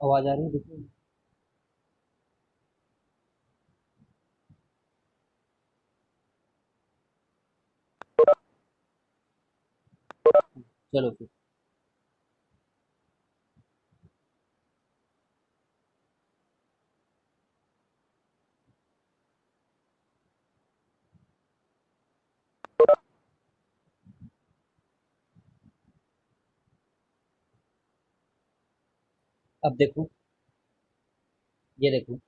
आवाज आ रही है, देखिए। चलो फिर। अब देखो, ये देखो।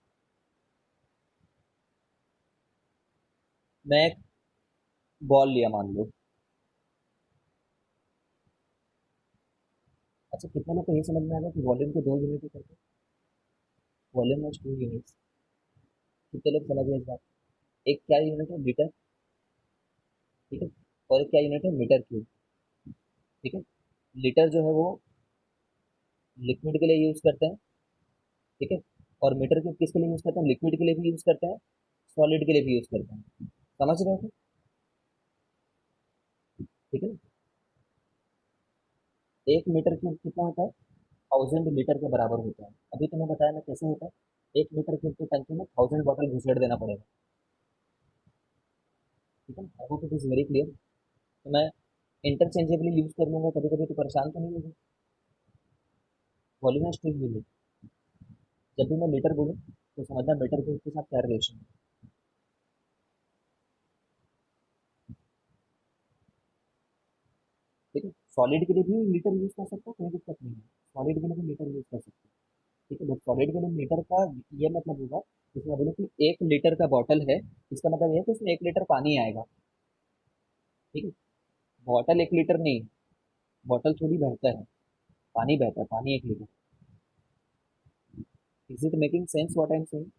मैं एक बॉल लिया, मान लो। अच्छा, कितने लोग को ये समझ में आ रहा है कि वॉल्यूम के दो यूनिट करके वॉल्यूम एज टू यूनिट्स? कितने लोग समझ गए इस बात? एक क्या यूनिट है? लीटर। ठीक है। और एक क्या यूनिट है? Metre cube. ठीक है। लीटर जो है वो लिक्विड के लिए यूज करते हैं। ठीक है। और मीटर क्यूब किसके लिए यूज करते हैं? लिक्विड के लिए भी यूज करते हैं, सॉलिड के लिए भी यूज करते हैं। समझ रहे हो? ठीक है। एक मीटर क्यूब कितना होता है? 1000 लीटर के बराबर होता है। अभी तुम्हें बताया मैं कैसे होता है। 1 मीटर क्यूब की टंकी में 1000 बॉटल घुसेड़ देना पड़ेगा। ठीक है। I hope it is very clear. तो मैं इंटरचेंजेबली यूज कर लूंगा कभी कभी, तो परेशान तो नहीं होगा। Volume as to unit. जब भी मैं लीटर बोलूँ तो समझना मीटर क्यूब के साथ क्या रिलेशन है। ठीक है। सॉलिड के लिए भी लीटर यूज कर सकते हो, कोई दिक्कत नहीं है। सॉलिड के लिए भी लीटर यूज कर सकते हो। ठीक है। बट सॉलिड के लिए मीटर का ये मतलब होगा, इसमें बोलो कि 1 लीटर का बॉटल है, इसका मतलब ये है कि उसमें 1 लीटर पानी आएगा। ठीक है। बॉटल 1 लीटर नहीं, बॉटल थोड़ी बेहतर है। पानी बेहतर है, पानी 1 litre. Is it making sense what I am saying?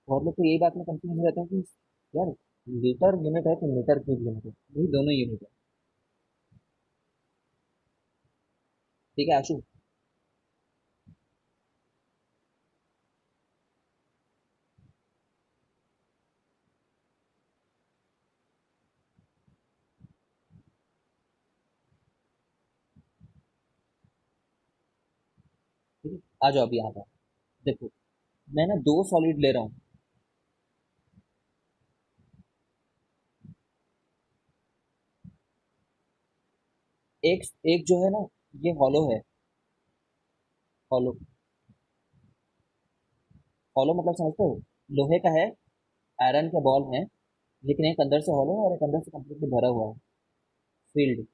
बहुत लोग तो यही बात में कंफ्यूज रहते हैं कि यार, लीटर यूनिट है कि मीटर क्यूब यूनिट है? वही दोनों यूनिट है। ठीक है आशु। ठीक है। आ जाओ अभी यहाँ पर। देखो, मैं ना दो सॉलिड ले रहा हूँ। एक एक जो है ना, ये हॉलो है। हॉलो। हॉलो मतलब समझते हो? लोहे का है, आयरन के बॉल है, लेकिन एक अंदर से हॉलो है और एक अंदर से कंप्लीटली भरा हुआ है, फील्ड।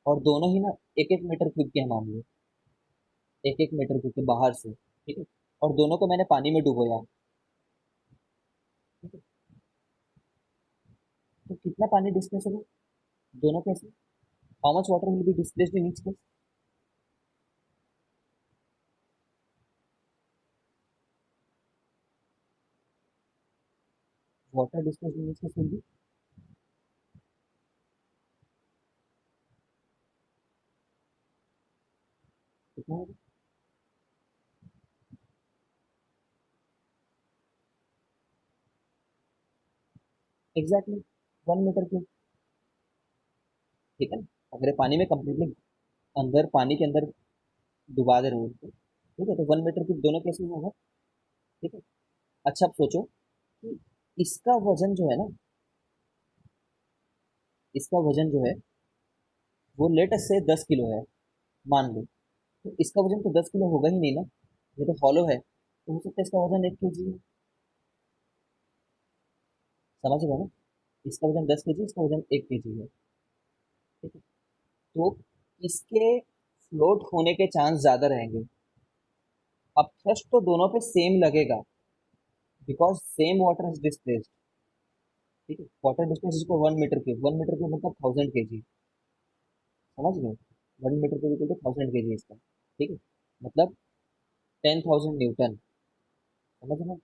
और दोनों ही ना एक एक मीटर क्यूब के हैं, मान लो। एक एक मीटर क्यूब के बाहर से। ठीक है। और दोनों को मैंने पानी में डुबोया। ठीक है। तो कितना पानी डिस्प्लेस होगा दोनों कैसे? How much water will be displaced in each case? Water displaced in each case will be कितना होगा? Exactly 1 metre cube. ठीक है। अगर ये पानी में कंप्लीटली अंदर, पानी के अंदर डुबा दे रहे हो उसको, ठीक है, तो 1 मीटर क्यूब दोनों कैसे होगा? ठीक है। अच्छा, अब सोचो कि इसका वजन जो है ना, इसका वजन जो है वो लेट से 10 किलो है, मान लो। तो इसका वजन तो 10 किलो होगा ही नहीं ना, ये तो फॉलो है, तो हो सकता है इसका वजन 1 केजी है। समझ रहे हो ना? इसका वजन 10 केजी, इसका वजन 1 केजी है। ठीक है। तो इसके फ्लोट होने के चांस ज्यादा रहेंगे। अब थ्रस्ट तो दोनों पे सेम लगेगा, because same water is displaced. ठीक है। वाटर डिस्प्लेस इसको 1 मीटर क्यूब, 1 मीटर क्यूब मतलब 1000 केजी। समझ गए? 1 metre cube equal to 1000 KG इसका। ठीक है। मतलब 10,000 न्यूटन। समझ रहे हो?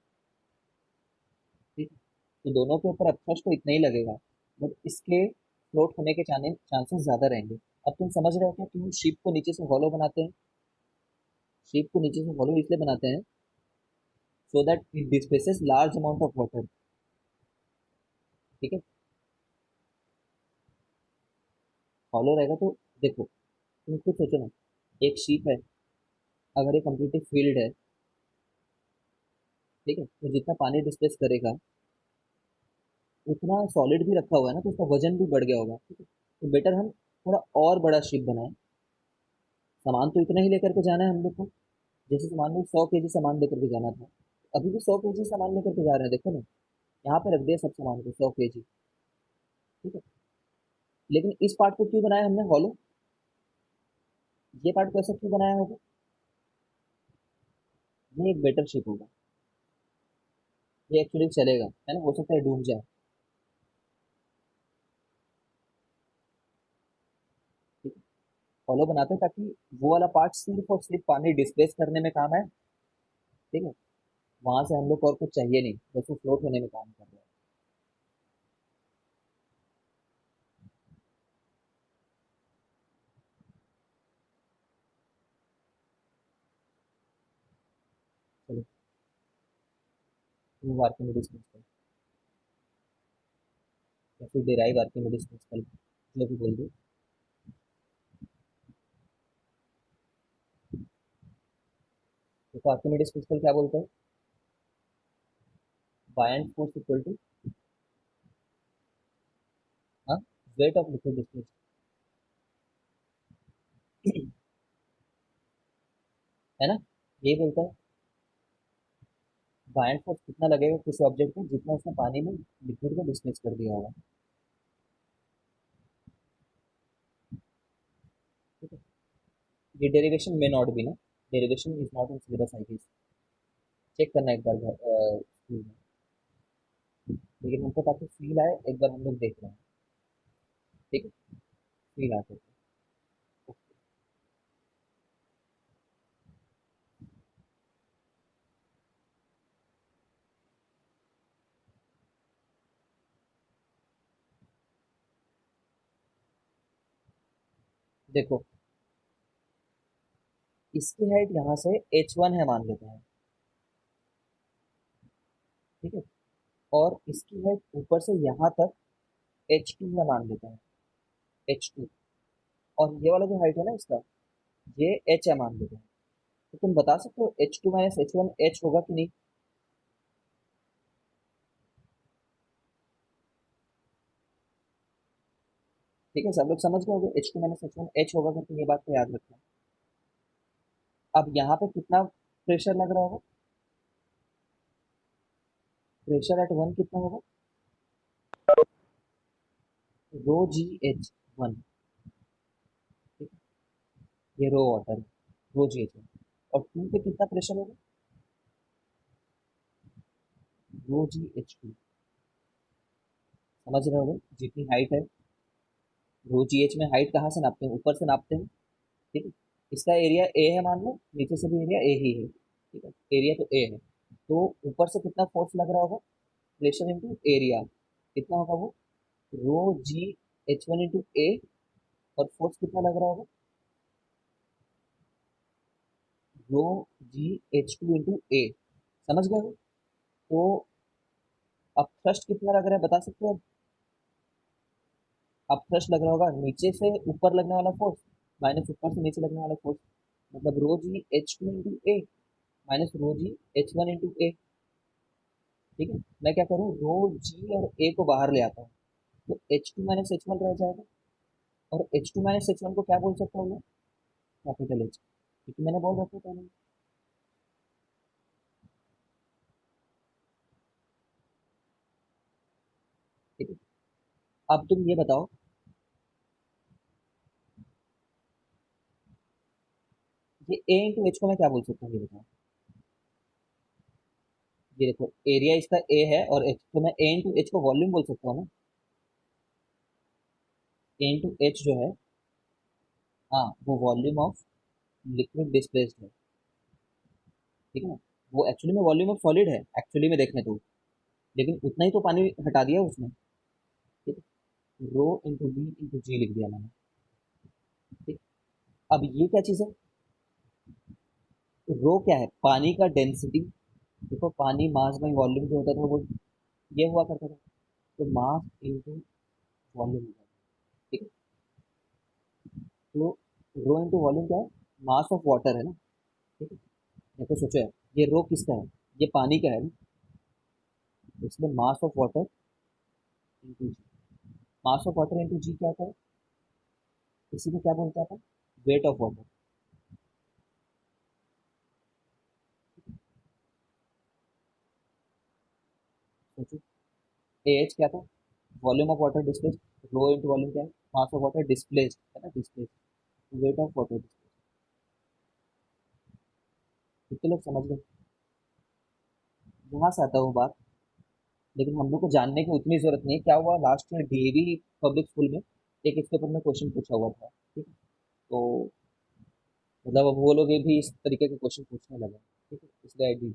ठीक है। तो दोनों के ऊपर अपथ्रस्ट तो इतना ही लगेगा, बट इसके फ्लोट होने के चांसेस ज्यादा रहेंगे। अब तुम समझ रहे हो क्या क्यों शिप को नीचे से हॉलो बनाते हैं? शिप को नीचे से हॉलो इसलिए बनाते हैं, so that it displaces large amount of water. ठीक है। हॉलो रहेगा तो देखो, तुम खुद सोचो ना, एक शीप है, अगर ये कम्प्लीटली फील्ड है, ठीक है, तो जितना पानी डिस्प्लेस करेगा उतना सॉलिड भी रखा हुआ है ना, तो उसका वजन भी बढ़ गया होगा, ठीक है। तो बेटर हम थोड़ा और बड़ा शिप बनाएं। सामान तो इतना ही लेकर के जाना है हम लोग को। जैसे मान लो 100 केजी सामान लेकर के जाना था, अभी भी 100 केजी सामान लेकर के जा रहे हैं, देखो ना, यहाँ पे रख दिया सब सामान को 100 केजी, ठीक है। लेकिन इस पार्ट को क्यों बनाया हमने हॉलो? ये पार्ट को ऐसा क्यों बनाया होगा? ये एक बेटर शिप होगा, ये एक्चुअली चलेगा, है ना, हो सकता है डूब जाए, ठीक है। हॉलो बनाते हैं ताकि वो वाला पार्ट सिर्फ और सिर्फ पानी डिस्प्लेस करने में काम है, ठीक है। वहां से हम लोग को और कुछ चाहिए नहीं, बस वो फ्लोट होने में काम कर रहा है। चलो, वो आर्किमिडीज प्रिंसिपल या फिर डिराइव आर्किमिडीज प्रिंसिपल, जो भी बोल दो। देखो आर्किमिडीज प्रिंसिपल क्या बोलते हैं, बायएंड फोर्स इक्वल टू, हाँ, वेट ऑफ लिक्विड डिस्प्लेस, है ना, ये बोलता है बायएंड फोर्स कितना लगेगा किसी ऑब्जेक्ट में जितना उसने पानी में लिक्विड को डिस्प्लेस कर दिया होगा, ठीक है। ये डेरिवेशन में नॉट भी ना, derivation is not in syllabus I guess, check करना एक बार स्कूल में, लेकिन हमको ताकि फील आए एक बार हम लोग देख रहे हैं, ठीक है, फील आते हैं। देखो इसकी हाइट यहाँ से h1 है मान लेते हैं, ठीक है, और इसकी हाइट ऊपर से यहाँ तक h2 है मान लेते हैं, h2, और ये वाला जो हाइट है ना इसका, ये h है मान लेते हैं। तो तुम बता सकते हो h2 माइनस h1 h होगा कि नहीं? ठीक है, सब लोग समझ गए होंगे h2 माइनस h1 h होगा करके, ये बात को याद रखना। अब यहाँ पे कितना प्रेशर लग रहा होगा? प्रेशर एट वन कितना होगा? रो जी एच वन, ठीक है, ये रो वाटर, रो जी एच वन, और टू पे कितना प्रेशर होगा? रो जी एच टू, समझ रहे होगे, जितनी हाइट है, रो जी एच में हाइट कहाँ से नापते हैं? ऊपर से नापते हैं, ठीक है। इसका एरिया ए है मान लो, नीचे से भी एरिया ए ही है, ठीक है, एरिया तो ए है, तो ऊपर से कितना फोर्स लग रहा होगा? प्रेशर इंटू एरिया, कितना होगा वो? रो जी एच वन इंटू ए, और फोर्स कितना लग रहा होगा? रो जी एच टू इंटू ए, समझ गए हो? तो अब थ्रस्ट कितना लग रहा है बता सकते हो? अब थ्रस्ट लग रहा होगा नीचे से ऊपर लगने वाला फोर्स माइनस ऊपर से नीचे लगने वाला फोर्स, मतलब rho g h two into A minus rho g h one into A, ठीक है। मैं क्या करूँ, रो जी और ए को बाहर ले आता हूँ, तो H two minus H one रह जाएगा, और H two minus H one को क्या बोल सकता हूँ मैं? कैपिटल एच, क्योंकि मैंने बोल रखा था पहले, ठीक है। अब तुम ये बताओ, ये ए इंटू एच को मैं क्या बोल सकता हूँ, ये बताओ। ये देखो एरिया इसका ए है और एच, तो मैं ए इंटू एच को वॉल्यूम बोल सकता हूँ ना, ए इंटू एच जो है, हाँ, वो वॉल्यूम ऑफ लिक्विड डिस्प्लेस्ड है, ठीक है ना। वो एक्चुअली में वॉल्यूम ऑफ सॉलिड है एक्चुअली में देखें तो, लेकिन उतना ही तो पानी हटा दिया उसने, ठीक है। रो इंटू बी इंटू जी लिख दिया मैंने, ठीक। अब ये क्या चीज़ है? रो क्या है? पानी का डेंसिटी, देखो पानी मास बाई वॉल्यूम जो होता था वो ये हुआ करता था, तो मास इंटू वॉल्यूम, ठीक है। तो रो इंटू वॉल्यूम क्या है? मास ऑफ वाटर है ना, ठीक है। देखो सोचो यार, ये रो किसका है, ये पानी का है ना, इसलिए mass of water into g. Mass of water into g क्या होता है, इसी को क्या बोलते हैं अपन, वेट ऑफ वाटर। सोचो, ए एच क्या था, volume of water displace, rho into volume क्या है, मास ऑफ वाटर डिस्प्लेस है ना, displace, weight of water displace. कितने लोग समझ गए, यहाँ से आता है वो बात। लेकिन हम लोग को जानने की उतनी जरूरत नहीं है। क्या हुआ last year DAV public school में एक इसके ऊपर में क्वेश्चन पूछा हुआ था, ठीक है। तो मतलब अब वो लोग ये भी इस तरीके के क्वेश्चन पूछने लगे, ठीक है, इसलिए आई डी।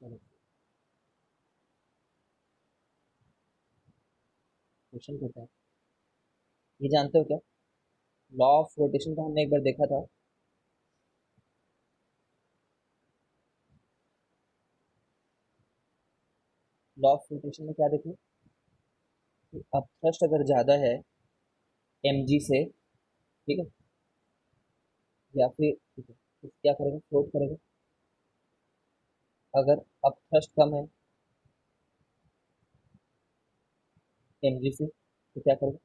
चलो क्वेश्चन करते हैं। ये जानते हो क्या, लॉ ऑफ रोटेशन का हमने एक बार देखा था। लॉ ऑफ रोटेशन में क्या देखे, कि अब थ्रस्ट अगर ज्यादा है एम जी से, ठीक है, या फिर ठीक है, तो क्या करेगा, फ्लोट करेगा। अगर अब थ्रस्ट कम है एम जी से, तो क्या करेगा,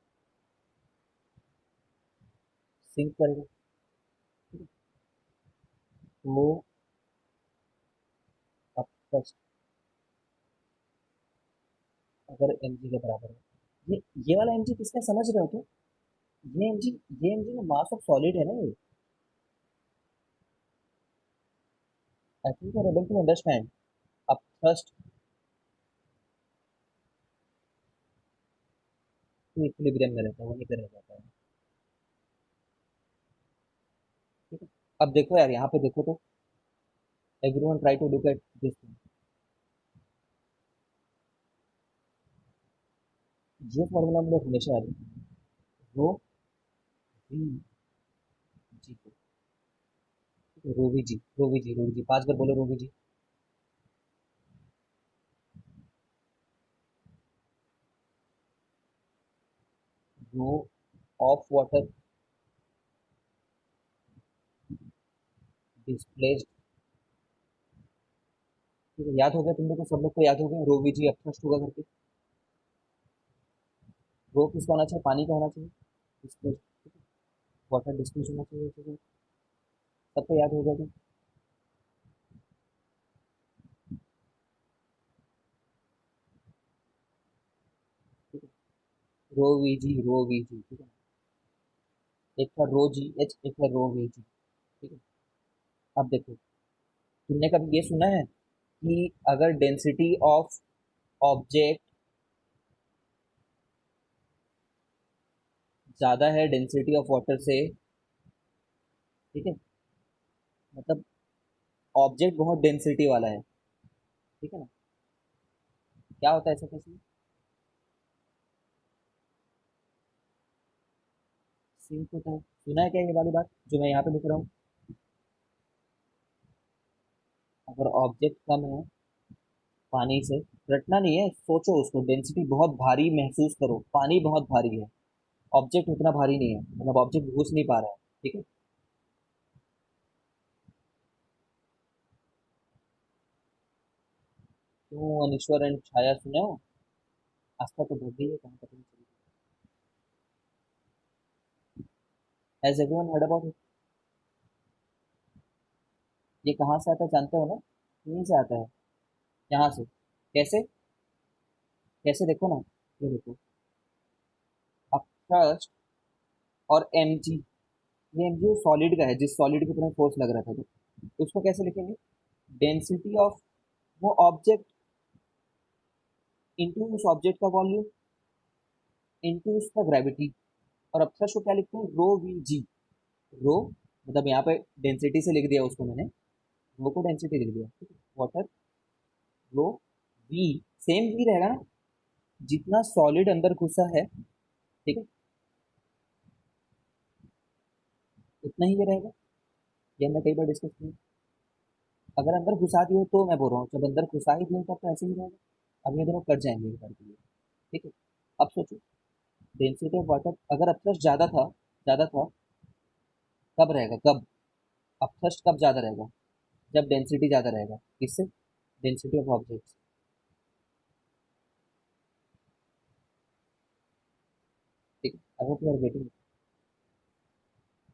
सिंक करेगा, ठीक है। तो अब थ्रस्ट अगर एम जी के बराबर है, ये वाला एम जी किसका है, समझ रहे हो क्या, ये एम जी, ये एम जी में मास ऑफ सॉलिड है ना ये। I think you are able to understand. अब थ्रस्ट तो इक्विलिब्रियम में रहता है, वहीं पे रह जाता है, ठीक है। अब देखो यार, यहाँ पे देखो तो everyone try to look at this thing. ये फॉर्मूला हम लोग हमेशा याद रखें, रो वी जी को, rho V g, rho V g, rho V g, 5 बार बोलो rho V g. Rho of water displaced, ठीक है। याद हो गया तुम लोग को, सब लोग को याद हो गया रो वी जी अब फर्स्ट होगा करके। रो किसका होना चाहिए, पानी का होना चाहिए, डिस्प्लेस्ड, वाटर डिस्प्लेस होना चाहिए, ठीक है। सबको याद हो गया क्या? ठीक है, रो वी जी, रो वी जी, ठीक है। एक था रो जी एच, एक था रो वी जी, ठीक है। अब देखो, तुमने कभी ये सुना है कि अगर डेंसिटी ऑफ ऑब्जेक्ट ज्यादा है डेंसिटी ऑफ वाटर से, ठीक है, मतलब ऑब्जेक्ट बहुत डेंसिटी वाला है, ठीक है ना, क्या होता है ऐसा केस में, सिंक होता है। सुना है क्या ये वाली बात जो मैं यहाँ पे लिख रहा हूँ, अगर ऑब्जेक्ट कम है पानी से, रटना नहीं है, सोचो उसको, डेंसिटी बहुत भारी महसूस करो, पानी बहुत भारी है, ऑब्जेक्ट उतना भारी नहीं है, मतलब ऑब्जेक्ट घुस नहीं पा रहा है, ठीक है। क्यों अनिश्वर एंड छाया सुने हो, आस्था तो भूल गई है, कहाँ पता नहीं चली। Has everyone heard about it, ये कहाँ से आता है जानते हो ना, यहीं से आता है, यहाँ से। कैसे, कैसे देखो ना, ये देखो, अब फर्स्ट और एम जी, ये एम जी सॉलिड का है, जिस सॉलिड के ऊपर फोर्स लग रहा था, तो उसको कैसे लिखेंगे, डेंसिटी ऑफ वो ऑब्जेक्ट इंटू उस ऑब्जेक्ट का वॉल्यूम इंटू उसका ग्रेविटी। और अब थ्रस्ट को क्या लिखते हैं, रो वी जी। रो मतलब यहाँ पे डेंसिटी से लिख दिया उसको मैंने, रो को डेंसिटी लिख दिया, ठीक है, water, rho V, same V रहेगा ना, जितना सॉलिड अंदर घुसा है, ठीक है, उतना ही ये रहेगा। ये हमने कई बार डिस्कस किया। अगर अंदर घुसा दिए तो मैं बोल रहा हूँ, जब अंदर घुसा ही दिए तब तो ऐसे ही रहेगा। अब ये दोनों कट जाएंगे एक बार के लिए। ठीक है। अब सोचो, डेंसिटी ऑफ वाटर अगर अपथ्रस्ट ज़्यादा था, कब रहेगा, कब अपथ्रस्ट कब ज़्यादा रहेगा? जब डेंसिटी ज़्यादा रहेगा। किससे? Density of object. ठीक है, I hope you are getting.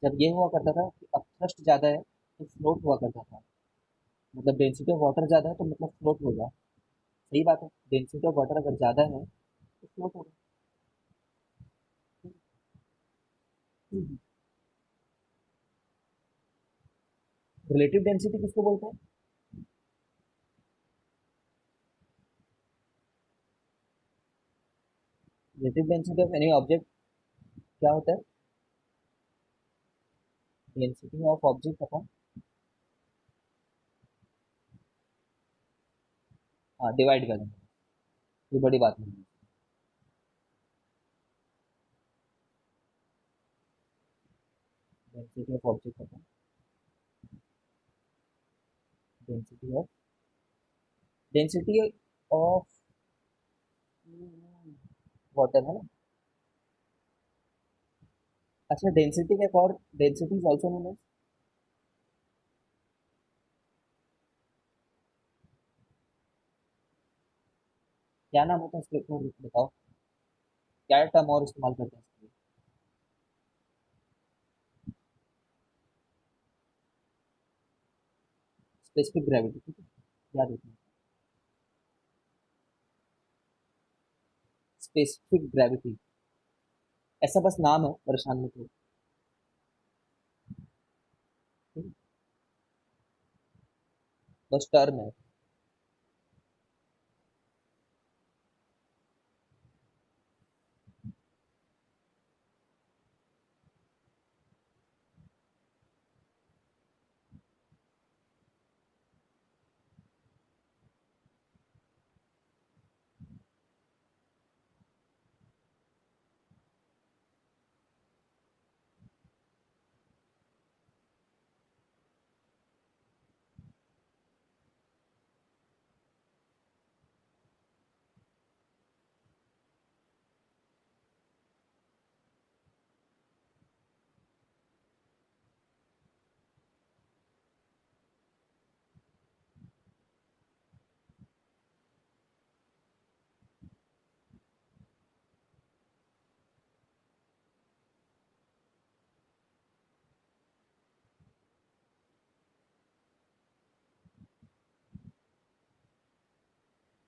जब ये हुआ करता था कि अपथ्रस्ट ज़्यादा है तो फ्लोट हुआ करता था, मतलब डेंसिटी ऑफ वाटर ज़्यादा है तो मतलब फ्लोट होगा। सही बात है, डेंसिटी ऑफ वाटर अगर ज़्यादा है तो फ्लोट होगा। रिलेटिव डेंसिटी किसको बोलते हैं? Relative density of any object क्या होता है? डेंसिटी ऑफ ऑब्जेक्ट अपॉन, हाँ, डिवाइड कर देंगे। ये बड़ी बात नहीं है। Density of object upon density of, density of water है ना। अच्छा, डेंसिटी का एक और, density is also known as, क्या नाम होता है इसके, एक और बताओ, क्या टर्म और इस्तेमाल करते हैं इसके लिए? Specific gravity. ठीक है, याद रखना। स्पेसिफिक ग्रेविटी, ऐसा बस नाम है, परेशान मत हो। ठीक है? बस टर्म है।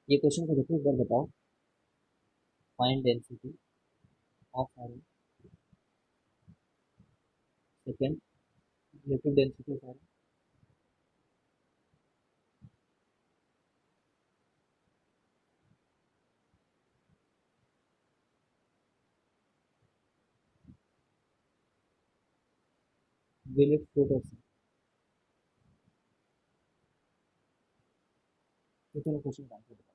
ये क्वेश्चन को देखो एक बार, बताओ। Find density of iron, second relative density of iron. Will it float और सिंक? ये तीनों क्वेश्चन का आंसर बताओ।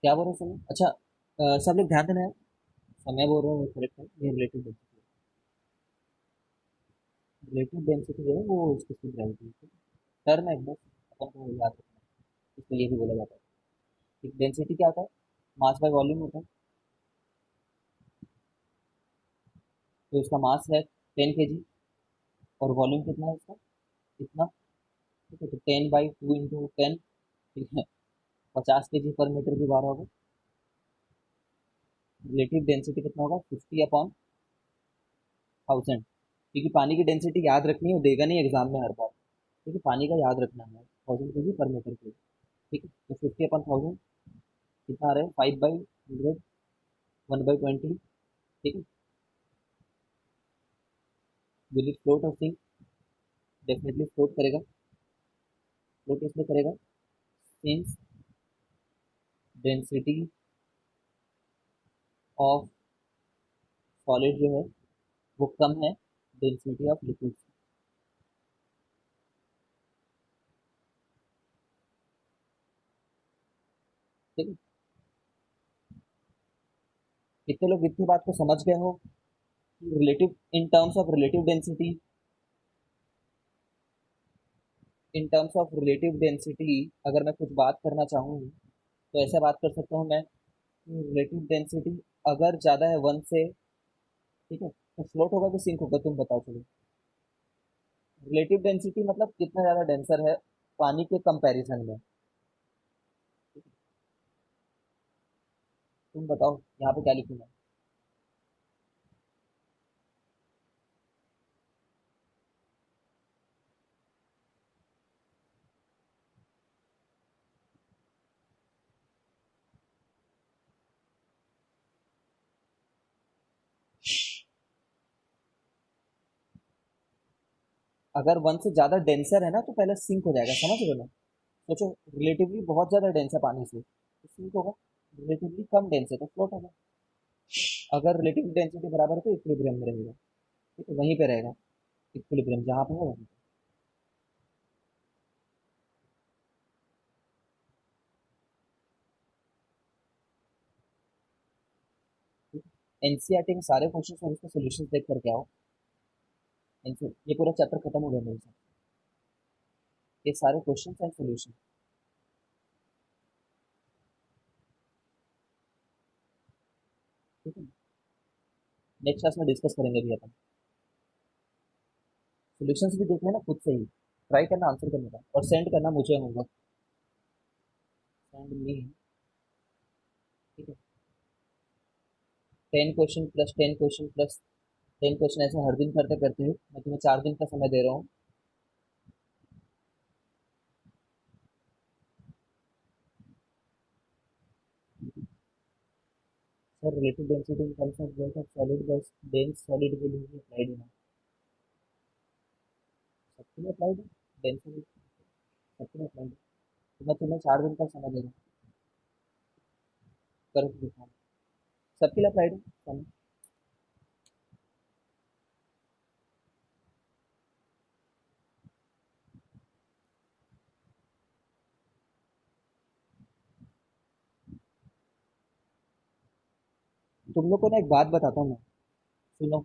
क्या बोल रहे हो सुनो? अच्छा, सब लोग ध्यान देना है। समय बोल रहा हूँ करेक्ट है, ये रिलेटिव डेंसिटी। रिलेटिव डेंसिटी जो है वो स्पेसिफिक ग्रेविटी है। टर्म है बस, अपन को याद रखना है। इसको ये भी बोला जाता है। डेंसिटी क्या होता है? मास बाय वॉल्यूम होता है। तो इसका मास है 10 kg, और वॉल्यूम कितना है इसका? इतना। ठीक है, तो 10/2 × 10। ठीक है, 50 kg पर मीटर की बार होगा। रिलेटिव डेंसिटी कितना होगा? 50/1000। क्योंकि पानी की डेंसिटी याद रखनी है, वो देगा नहीं एग्जाम में हर बार। ठीक है, पानी का याद रखना है, 1000 kg/मीटर। ठीक है, तो 50/1000 कितना आ रहा है? 5/100, 1/20। ठीक है, विल इट फ्लोट और सिंक? डेफिनेटली फ्लोट करेगा। फ्लोट इसलिए करेगा सिंस डेंसिटी ऑफ सॉलिड जो है वो कम है डेंसिटी ऑफ लिक्विड। ठीक है, कितने लोग इतनी बात को समझ गए हो? Relative, in terms of relative density, in terms of relative density अगर मैं कुछ बात करना चाहूँ तो ऐसे बात कर सकता हूँ मैं, रिलेटिव डेंसिटी अगर ज़्यादा है 1 से, ठीक है, तो फ्लोट होगा कि सिंक होगा? तुम बताओ चलो। रिलेटिव डेंसिटी मतलब कितना ज़्यादा डेंसर है पानी के कंपैरिजन में। तुम बताओ यहाँ पे क्या लिखूंगा? अगर 1 से ज़्यादा डेंसर है ना तो पहले सिंक हो जाएगा, समझ रहे हो ना? सोचो, रिलेटिवली बहुत ज़्यादा डेंस है पानी से तो सिंक होगा। रिलेटिवली कम डेंस है तो फ्लोट होगा। अगर रिलेटिव डेंसिटी बराबर है तो इक्विलिब्रियम में रहेगा। ठीक है, वहीं पे रहेगा। इक्विलिब्रियम जहाँ पे है वहीं पे। एनसीईआरटी में सारे क्वेश्चन और उसके सोल्यूशन देख करके आओ। ये पूरा चैप्टर खत्म हो गया मेरे साथ। ये सारे क्वेश्चन एंड सोल्यूशन। ठीक है, नेक्स्ट क्लास में डिस्कस करेंगे भी अपन। सोल्यूशंस भी देख लेना खुद से ही, ट्राई करना आंसर करने का, और सेंड करना मुझे होगा। Send me. ठीक है, 10 question plus 10 question plus 10 question, ऐसे हर दिन करते करते मैं तुम्हें 4 दिन का समय दे रहा हूँ। Sir relative density in terms of weight of solid बस डेंस सॉलिड के लिए अप्लाइड है। सबके लिए अप्लाइड है डेंसिटी, सबके लिए अप्लाइड है। तो मैं तुम्हें 4 दिन का समय दे रहा हूँ, करके दिखाओ। सबके लिए अप्लाइड है समय। तुम लोग को ना एक बात बताता हूँ मैं, सुनो।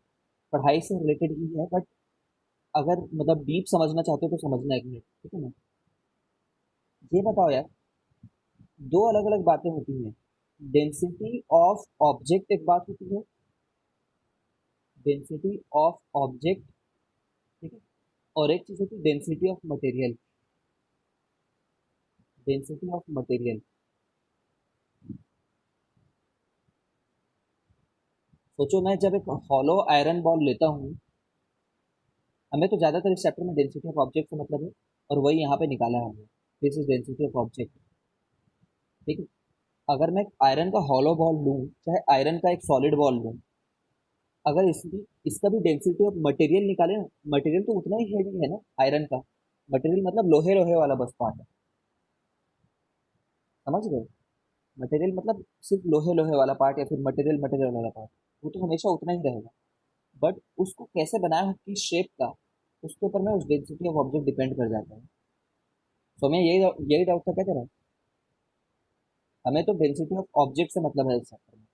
पढ़ाई से रिलेटेड ही है बट अगर मतलब डीप समझना चाहते हो तो समझना एक मिनट, ठीक है ना? ये बताओ यार, दो अलग अलग बातें होती हैं। डेंसिटी ऑफ ऑब्जेक्ट एक बात होती है, डेंसिटी ऑफ ऑब्जेक्ट, ठीक है, और एक चीज होती है density of material. Density of material. सोचो, मैं जब एक हॉलो आयरन बॉल लेता हूँ, हमें तो ज्यादातर इस चैप्टर में डेंसिटी ऑफ ऑब्जेक्ट से मतलब है, और वही यहाँ पे निकाला है हमने। This is density of object. ठीक है, अगर मैं आयरन का हॉलो बॉल लूँ, चाहे आयरन का एक सॉलिड बॉल लूँ, अगर इसकी इसका भी डेंसिटी ऑफ मटेरियल निकाले ना, मटेरियल तो उतना ही हैवी है ना आयरन का। मटेरियल मतलब लोहे लोहे वाला बस पार्ट है, समझ रहे हो? मटेरियल मतलब सिर्फ लोहे लोहे वाला पार्ट, या फिर मटेरियल मटेरियल वाला पार्ट, वो तो हमेशा उतना ही रहेगा। बट उसको कैसे बनाया है, किस शेप का, उसके ऊपर में उस डेंसिटी ऑफ ऑब्जेक्ट डिपेंड कर जाता है। तो मैं यही यही डाउट था क्या तेरा? हमें तो डेंसिटी ऑफ ऑब्जेक्ट से मतलब है इस चैप्टर में,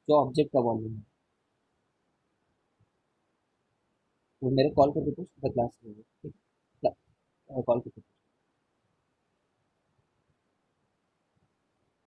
जो ऑब्जेक्ट का वॉल्यूम है। तो मेरे कॉल करके पूछ द क्लास, ठीक है, कॉल करके पूछ।